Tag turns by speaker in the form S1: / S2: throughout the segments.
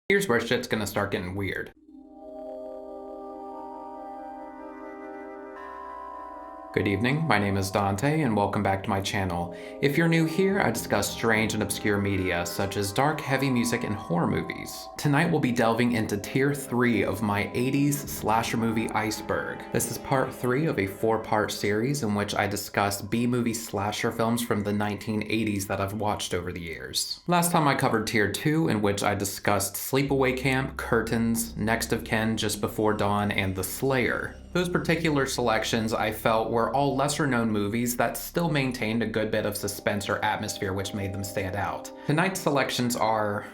S1: Here's where shit's gonna start getting weird. Good evening, my name is Dante, and welcome back to my channel. If you're new here, I discuss strange and obscure media, such as dark, heavy music, and horror movies. Tonight we'll be delving into Tier 3 of my 80s slasher movie Iceberg. This is part 3 of a 4-part series in which I discuss B-movie slasher films from the 1980s that I've watched over the years. Last time I covered Tier 2, in which I discussed Sleepaway Camp, Curtains, Next of Kin, Just Before Dawn, and The Slayer. Those particular selections I felt were all lesser-known movies that still maintained a good bit of suspense or atmosphere which made them stand out. Tonight's selections are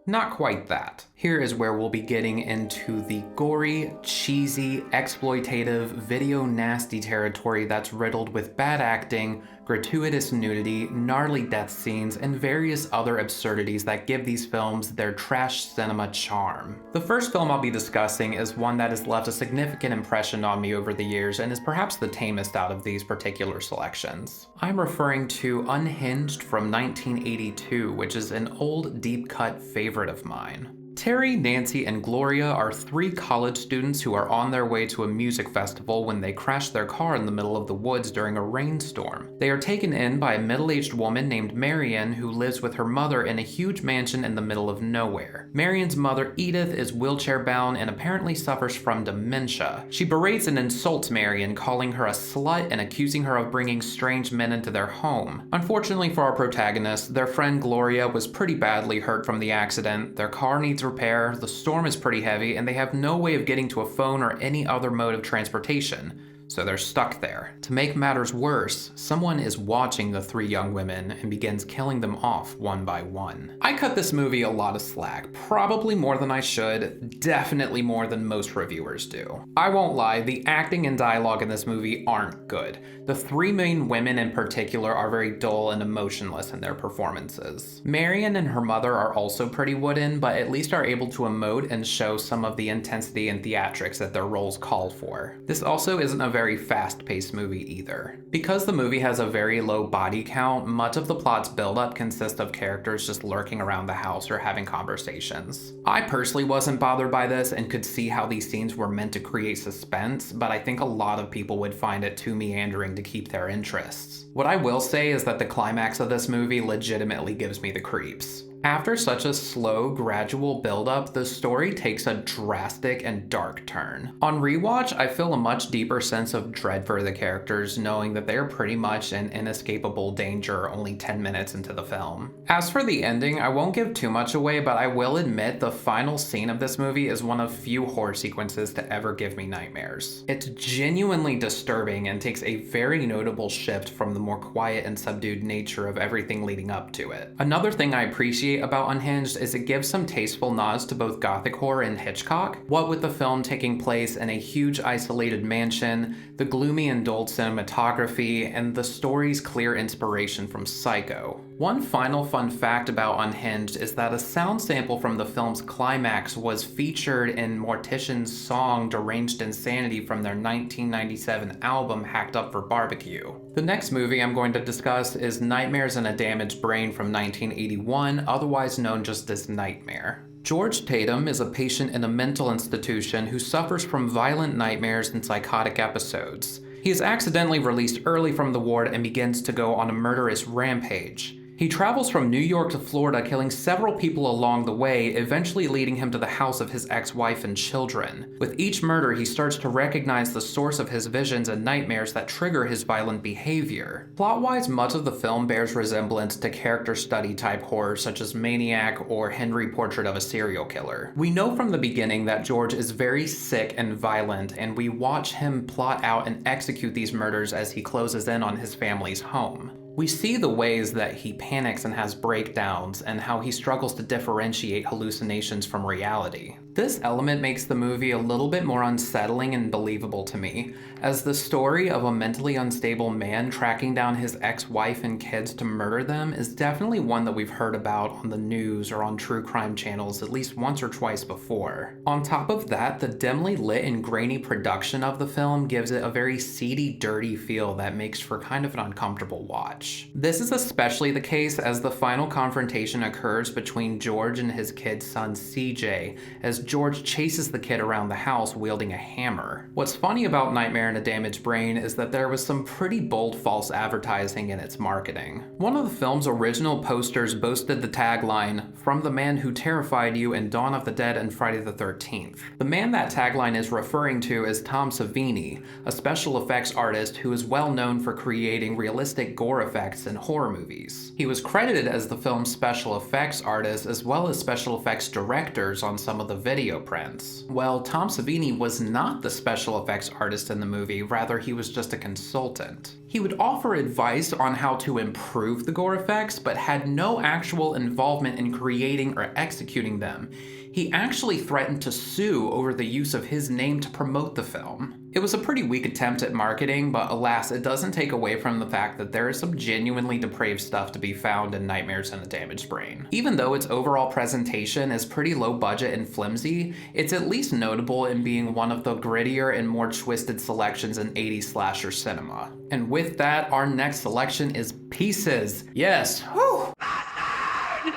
S1: not quite that. Here is where we'll be getting into the gory, cheesy, exploitative, video nasty territory that's riddled with bad acting, gratuitous nudity, gnarly death scenes, and various other absurdities that give these films their trash cinema charm. The first film I'll be discussing is one that has left a significant impression on me over the years and is perhaps the tamest out of these particular selections. I'm referring to Unhinged from 1982, which is an old, deep-cut favorite of mine. Terry, Nancy, and Gloria are 3 college students who are on their way to a music festival when they crash their car in the middle of the woods during a rainstorm. They are taken in by a middle-aged woman named Marion who lives with her mother in a huge mansion in the middle of nowhere. Marion's mother, Edith, is wheelchair-bound and apparently suffers from dementia. She berates and insults Marion, calling her a slut and accusing her of bringing strange men into their home. Unfortunately for our protagonists, their friend Gloria was pretty badly hurt from the accident, their car needs repair, the storm is pretty heavy, and they have no way of getting to a phone or any other mode of transportation, so they're stuck there. To make matters worse, someone is watching the 3 young women and begins killing them off one by one. I cut this movie a lot of slack, probably more than I should, definitely more than most reviewers do. I won't lie, the acting and dialogue in this movie aren't good. The 3 main women in particular are very dull and emotionless in their performances. Marion and her mother are also pretty wooden, but at least are able to emote and show some of the intensity and theatrics that their roles call for. This also isn't a very fast-paced movie either. Because the movie has a very low body count, much of the plot's build-up consists of characters just lurking around the house or having conversations. I personally wasn't bothered by this and could see how these scenes were meant to create suspense, but I think a lot of people would find it too meandering to keep their interests. What I will say is that the climax of this movie legitimately gives me the creeps. After such a slow, gradual build-up, the story takes a drastic and dark turn. On rewatch, I feel a much deeper sense of dread for the characters, knowing that they are pretty much in inescapable danger only 10 minutes into the film. As for the ending, I won't give too much away, but I will admit the final scene of this movie is one of few horror sequences to ever give me nightmares. It's genuinely disturbing and takes a very notable shift from the more quiet and subdued nature of everything leading up to it. Another thing I appreciate about Unhinged is it gives some tasteful nods to both gothic horror and Hitchcock, what with the film taking place in a huge isolated mansion, the gloomy and dull cinematography, and the story's clear inspiration from Psycho. One final fun fact about Unhinged is that a sound sample from the film's climax was featured in Mortician's song Deranged Insanity from their 1997 album Hacked Up for Barbecue. The next movie I'm going to discuss is Nightmares in a Damaged Brain from 1981, otherwise known just as Nightmare. George Tatum is a patient in a mental institution who suffers from violent nightmares and psychotic episodes. He is accidentally released early from the ward and begins to go on a murderous rampage. He travels from New York to Florida, killing several people along the way, eventually leading him to the house of his ex-wife and children. With each murder, he starts to recognize the source of his visions and nightmares that trigger his violent behavior. Plot-wise, much of the film bears resemblance to character study type horror such as Maniac or Henry Portrait of a Serial Killer. We know from the beginning that George is very sick and violent, and we watch him plot out and execute these murders as he closes in on his family's home. We see the ways that he panics and has breakdowns, and how he struggles to differentiate hallucinations from reality. This element makes the movie a little bit more unsettling and believable to me, as the story of a mentally unstable man tracking down his ex-wife and kids to murder them is definitely one that we've heard about on the news or on true crime channels at least once or twice before. On top of that, the dimly lit and grainy production of the film gives it a very seedy, dirty feel that makes for kind of an uncomfortable watch. This is especially the case as the final confrontation occurs between George and his kid's son CJ, as George chases the kid around the house wielding a hammer. What's funny about Nightmare on a Damaged Brain is that there was some pretty bold false advertising in its marketing. One of the film's original posters boasted the tagline, "From the man who terrified you in Dawn of the Dead and Friday the 13th. The man that tagline is referring to is Tom Savini, a special effects artist who is well known for creating realistic gore effects in horror movies. He was credited as the film's special effects artist as well as special effects directors on some of the video prints. Well, Tom Savini was not the special effects artist in the movie, rather he was just a consultant. He would offer advice on how to improve the gore effects, but had no actual involvement in creating or executing them. He actually threatened to sue over the use of his name to promote the film. It was a pretty weak attempt at marketing, but alas, it doesn't take away from the fact that there is some genuinely depraved stuff to be found in Nightmares on a Damaged Brain. Even though its overall presentation is pretty low budget and flimsy, it's at least notable in being one of the grittier and more twisted selections in 80s slasher cinema. And with that, our next selection is Pieces. Yes, whew!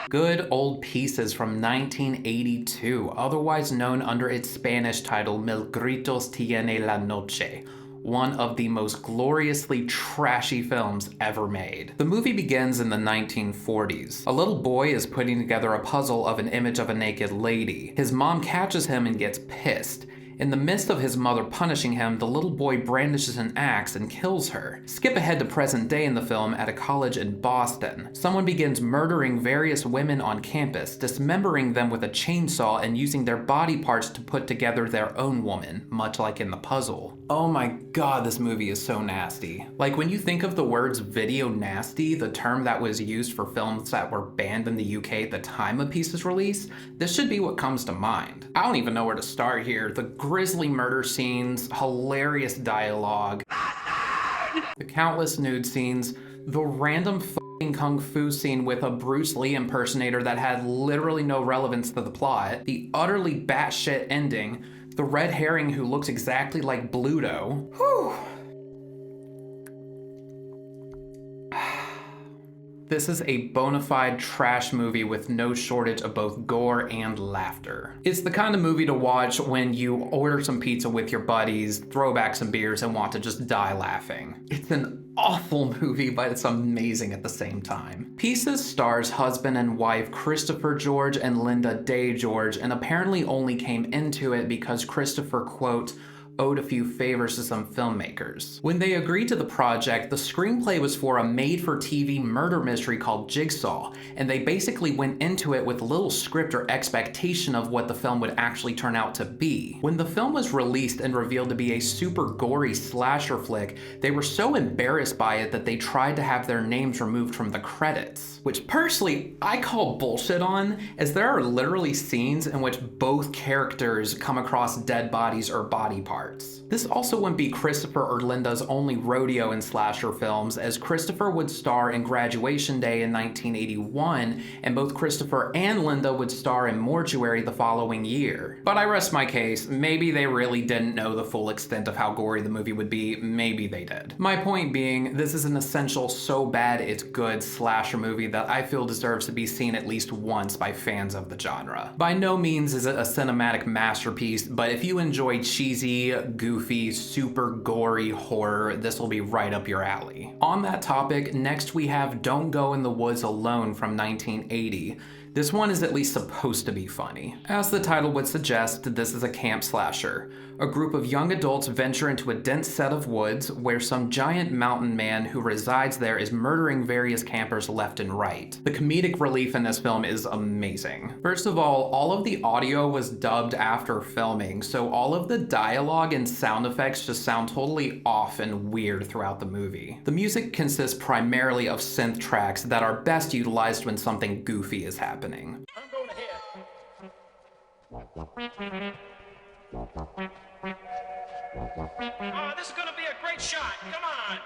S1: Good Old Pieces from 1982, otherwise known under its Spanish title Mil Gritos Tiene la Noche, one of the most gloriously trashy films ever made. The movie begins in the 1940s. A little boy is putting together a puzzle of an image of a naked lady. His mom catches him and gets pissed. In the midst of his mother punishing him, the little boy brandishes an axe and kills her. Skip ahead to present day in the film at a college in Boston. Someone begins murdering various women on campus, dismembering them with a chainsaw and using their body parts to put together their own woman, much like in the puzzle. Oh my god, this movie is so nasty. Like, when you think of the words video nasty, the term that was used for films that were banned in the UK at the time of Pieces' release, this should be what comes to mind. I don't even know where to start here. The grisly murder scenes, hilarious dialogue, the countless nude scenes, the random f***ing kung fu scene with a Bruce Lee impersonator that had literally no relevance to the plot, the utterly batshit ending, the red herring who looks exactly like Bluto. Whew. This is a bona fide trash movie with no shortage of both gore and laughter. It's the kind of movie to watch when you order some pizza with your buddies, throw back some beers, and want to just die laughing. It's an awful movie, but it's amazing at the same time. Pieces stars husband and wife Christopher George and Linda Day George, and apparently only came into it because Christopher, quote, owed a few favors to some filmmakers. When they agreed to the project, the screenplay was for a made-for-TV murder mystery called Jigsaw, and they basically went into it with little script or expectation of what the film would actually turn out to be. When the film was released and revealed to be a super gory slasher flick, they were so embarrassed by it that they tried to have their names removed from the credits, which personally I call bullshit on, as there are literally scenes in which both characters come across dead bodies or body parts. This also wouldn't be Christopher or Linda's only rodeo in slasher films, as Christopher would star in Graduation Day in 1981, and both Christopher and Linda would star in Mortuary the following year. But I rest my case, maybe they really didn't know the full extent of how gory the movie would be, maybe they did. My point being, this is an essential so bad it's good slasher movie that I feel deserves to be seen at least once by fans of the genre. By no means is it a cinematic masterpiece, but if you enjoy cheesy, goofy, super gory horror, this will be right up your alley. On that topic, next we have Don't Go in the Woods Alone from 1980. This one is at least supposed to be funny. As the title would suggest, this is a camp slasher. A group of young adults venture into a dense set of woods where some giant mountain man who resides there is murdering various campers left and right. The comedic relief in this film is amazing. First of all of the audio was dubbed after filming, so all of the dialogue and sound effects just sound totally off and weird throughout the movie. The music consists primarily of synth tracks that are best utilized when something goofy is happening.
S2: I'm going ahead. This is gonna be a great shot. Come on.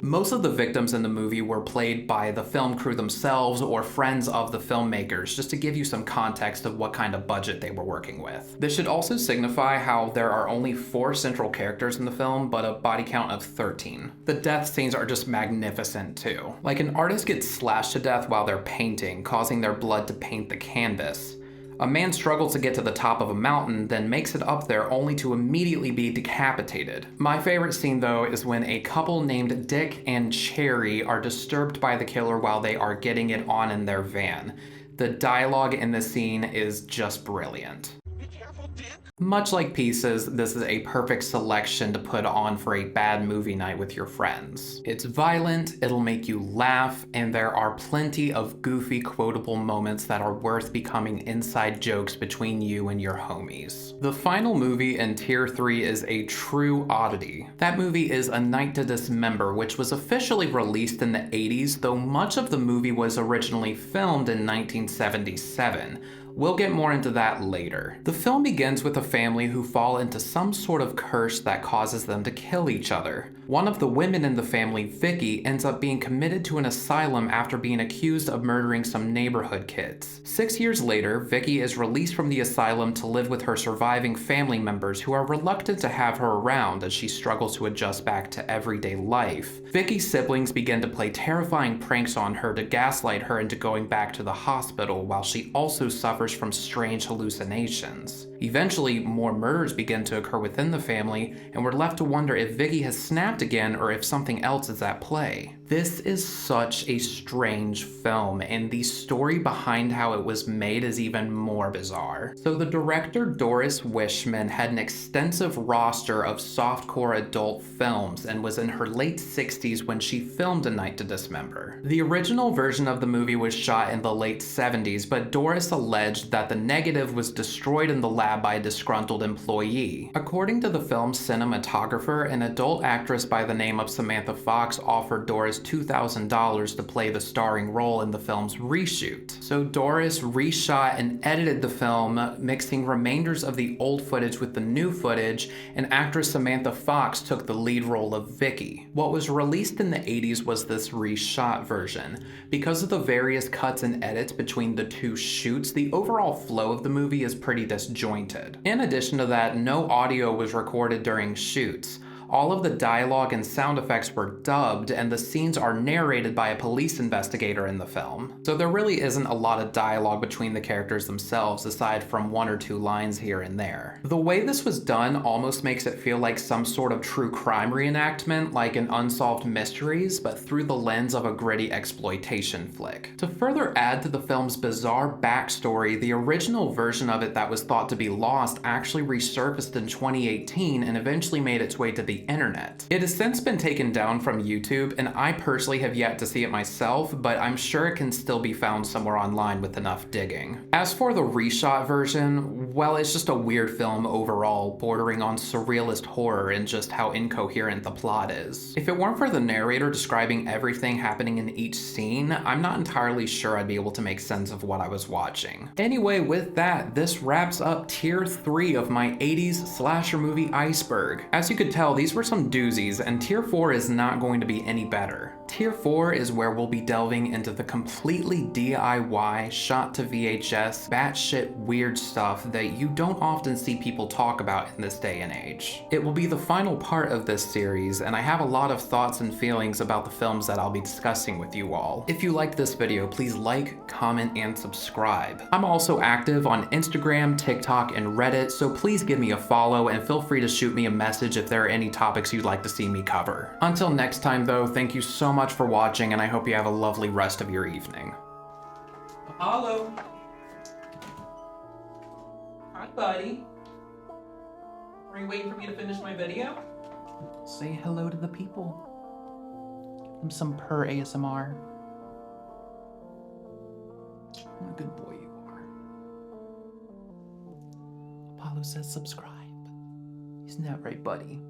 S1: Most of the victims in the movie were played by the film crew themselves or friends of the filmmakers, just to give you some context of what kind of budget they were working with. This should also signify how there are only 4 central characters in the film, but a body count of 13. The death scenes are just magnificent too. Like, an artist gets slashed to death while they're painting, causing their blood to paint the canvas. A man struggles to get to the top of a mountain, then makes it up there only to immediately be decapitated. My favorite scene though is when a couple named Dick and Cherry are disturbed by the killer while they are getting it on in their van. The dialogue in this scene is just brilliant.
S2: Be careful, Dick.
S1: Much like Pieces, this is a perfect selection to put on for a bad movie night with your friends. It's violent, it'll make you laugh, and there are plenty of goofy, quotable moments that are worth becoming inside jokes between you and your homies. The final movie in Tier 3 is a true oddity. That movie is A Night to Dismember, which was officially released in the 80s, though much of the movie was originally filmed in 1977. We'll get more into that later. The film begins with a family who fall into some sort of curse that causes them to kill each other. One of the women in the family, Vicky, ends up being committed to an asylum after being accused of murdering some neighborhood kids. 6 years later, Vicky is released from the asylum to live with her surviving family members who are reluctant to have her around as she struggles to adjust back to everyday life. Vicky's siblings begin to play terrifying pranks on her to gaslight her into going back to the hospital, while she also suffers from strange hallucinations. Eventually, more murders begin to occur within the family, and we're left to wonder if Vicky has snapped again or if something else is at play. This is such a strange film, and the story behind how it was made is even more bizarre. So the director Doris Wishman had an extensive roster of softcore adult films and was in her late 60s when she filmed A Night to Dismember. The original version of the movie was shot in the late 70s, but Doris alleged that the negative was destroyed in the lab by a disgruntled employee. According to the film's cinematographer, an adult actress by the name of Samantha Fox offered Doris $2,000 to play the starring role in the film's reshoot. So Doris reshot and edited the film, mixing remainders of the old footage with the new footage, and actress Samantha Fox took the lead role of Vicky. What was released in the 80s was this reshot version. Because of the various cuts and edits between the two shoots, the overall flow of the movie is pretty disjointed. In addition to that, no audio was recorded during shoots. All of the dialogue and sound effects were dubbed, and the scenes are narrated by a police investigator in the film. So there really isn't a lot of dialogue between the characters themselves, aside from 1 or 2 lines here and there. The way this was done almost makes it feel like some sort of true crime reenactment, like an Unsolved Mysteries, but through the lens of a gritty exploitation flick. To further add to the film's bizarre backstory, the original version of it that was thought to be lost actually resurfaced in 2018 and eventually made its way to the internet. It has since been taken down from YouTube, and I personally have yet to see it myself, but I'm sure it can still be found somewhere online with enough digging. As for the reshot version, well, it's just a weird film overall, bordering on surrealist horror and just how incoherent the plot is. If it weren't for the narrator describing everything happening in each scene, I'm not entirely sure I'd be able to make sense of what I was watching. Anyway, with that, this wraps up Tier 3 of my 80s slasher movie Iceberg. As you could tell, these were some doozies, and Tier 4 is not going to be any better. Tier 4 is where we'll be delving into the completely DIY, shot to VHS, batshit weird stuff that you don't often see people talk about in this day and age. It will be the final part of this series, and I have a lot of thoughts and feelings about the films that I'll be discussing with you all. If you liked this video, please like, comment, and subscribe. I'm also active on Instagram, TikTok, and Reddit, so please give me a follow and feel free to shoot me a message if there are any topics you'd like to see me cover. Until next time though, thank you so much for watching, and I hope you have a lovely rest of your evening. Apollo! Hi, buddy. Are you waiting for me to finish my video? Say hello to the people. Give them some purr ASMR. What a good boy you are. Apollo says subscribe. Isn't that right, buddy?